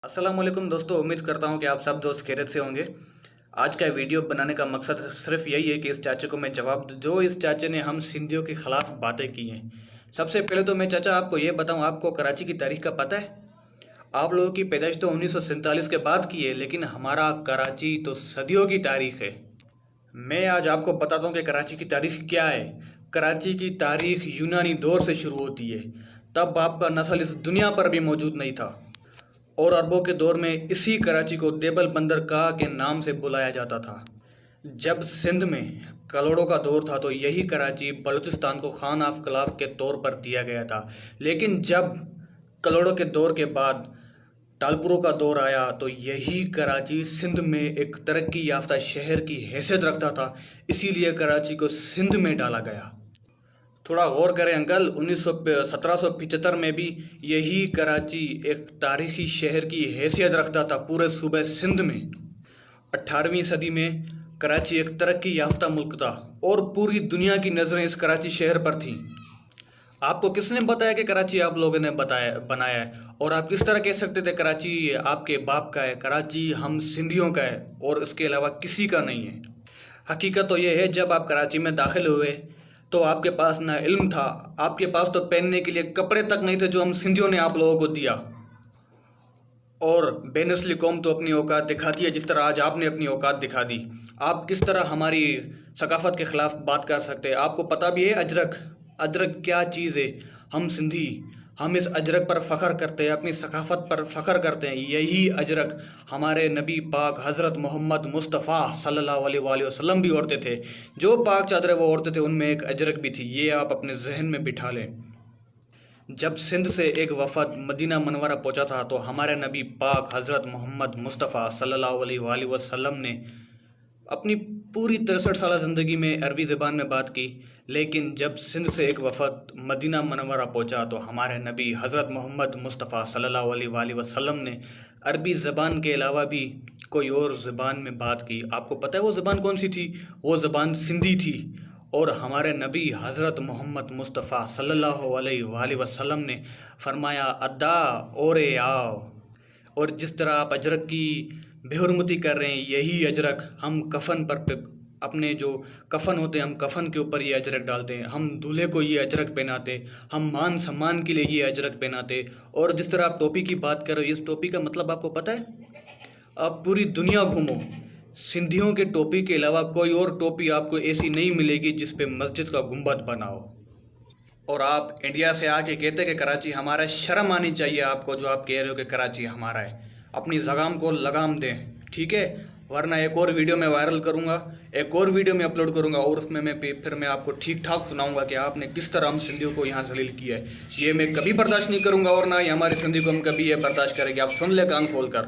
अस्सलाम वालेकुम दोस्तों, उम्मीद करता हूँ कि आप सब दोस्त खैरियत से होंगे। आज का वीडियो बनाने का मकसद सिर्फ यही है कि इस चाचे को मैं जवाब दूं जो इस चाचे ने हम सिंधियों के खिलाफ बातें की हैं। सबसे पहले तो मैं चाचा आपको ये बताऊं, आपको कराची की तारीख का पता है? आप लोगों की पैदाइश तो 1947 के बाद की है, लेकिन हमारा कराची तो सदियों की तारीख है। मैं आज आपको बताता हूँ कि कराची की तारीख क्या है। कराची की तारीख यूनानी दौर से शुरू होती है। तब आपका नस्ल इस दुनिया पर भी मौजूद नहीं था और अरबों के दौर में इसी कराची को देबल बंदरगाह के नाम से बुलाया जाता था। जब सिंध में कलोड़ों का दौर था तो यही कराची बलूचिस्तान को खान ऑफ कलाफ के तौर पर दिया गया था। लेकिन जब कलोड़ों के दौर के बाद टालपुरों का दौर आया तो यही कराची सिंध में एक तरक्की याफ्ता शहर की हैसियत रखता था, इसीलिए कराची को सिंध में डाला गया। थोड़ा गौर करें अंकल, 1775 में भी यही कराची एक तारीखी शहर की हैसियत रखता था पूरे सूबे सिंध में। 18वीं सदी में कराची एक तरक्की याफ्ता मुल्क था और पूरी दुनिया की नज़रें इस कराची शहर पर थीं। आपको किसने बताया कि कराची आप लोगों ने बनाया है? और आप किस तरह कह सकते थे कराची आपके बाप का है? कराची हम सिंधियों का है और इसके अलावा किसी का नहीं है। हकीकत तो ये है, जब आप कराची में दाखिल हुए तो आपके पास ना इल्म था, आपके पास तो पहनने के लिए कपड़े तक नहीं थे जो हम सिंधियों ने आप लोगों को दिया। और बेनस्ली कौम तो अपनी औकात दिखाती है, जिस तरह आज आपने अपनी औकात दिखा दी। आप किस तरह हमारी सकाफत के ख़िलाफ़ बात कर सकते हैं? आपको पता भी है अजरक अजरक क्या चीज़ है? हम सिंधी हम इस अजरक पर फ़ख्र करते हैं, अपनी सकाफत पर फ़ख्र करते हैं। यही अजरक हमारे नबी पाक हज़रत मोहम्मद मुस्तफ़ा सल्लल्लाहु अलैहि वसल्लम भी ओढ़ते थे। जो पाक चादरें वो ओढ़ते थे उनमें एक अजरक भी थी, ये आप अपने जहन में बिठा लें। जब सिंध से एक वफ़द मदीना मनवरा पहुंचा था तो हमारे नबी पाक हज़रत मोहम्मद मुस्तफ़ा सल्लल्लाहु अलैहि वसल्लम ने अपनी पूरी 63 साल ज़िंदगी में अरबी ज़बान में बात की। लेकिन जब सिंध से एक वफ़द मदीना मनवरा पहुंचा तो हमारे नबी हज़रत मोहम्मद मुस्तफ़ा सल्लल्लाहु अलैहि वसल्लम ने अरबी ज़बान के अलावा भी कोई और ज़बान में बात की। आपको पता है वो ज़बान कौन सी थी? वो ज़बान सिंधी थी। और हमारे नबी हज़रत मोहम्मद मुस्तफ़ा सल्लल्लाहु अलैहि वसल्लम ने फरमाया, अद्दा ओरे आओ। और जिस तरह आप अजरक की बेहुरमती कर रहे हैं, यही अजरक हम कफन पर अपने जो कफन होते हैं, हम कफन के ऊपर ये अजरक डालते हैं। हम दूल्हे को ये अजरक पहनाते, हम मान सम्मान के लिए ये अजरक पहनाते। और जिस तरह आप टोपी की बात कर रहे हो, इस टोपी का मतलब आपको पता है? आप पूरी दुनिया घूमो, सिंधियों के टोपी के अलावा कोई और टोपी आपको ऐसी नहीं मिलेगी जिस पे मस्जिद का गुंबद बना हो। और आप इंडिया से आके कहते कि कराची हमारा है। शर्म आनी चाहिए आपको जो आप कह रहे हो कि कराची हमारा है। अपनी ज़बान को लगाम दें, ठीक है? वरना एक और वीडियो में वायरल करूंगा, एक और वीडियो में अपलोड करूंगा और उसमें फिर मैं आपको ठीक ठाक सुनाऊंगा कि आपने किस तरह हम सिंधियों को यहाँ जलील किया है। ये मैं कभी बर्दाश्त नहीं करूंगा और ना ही हमारे सिंधी को हम कभी ये बर्दाश्त करेंगे। आप सुन ले कान खोल कर।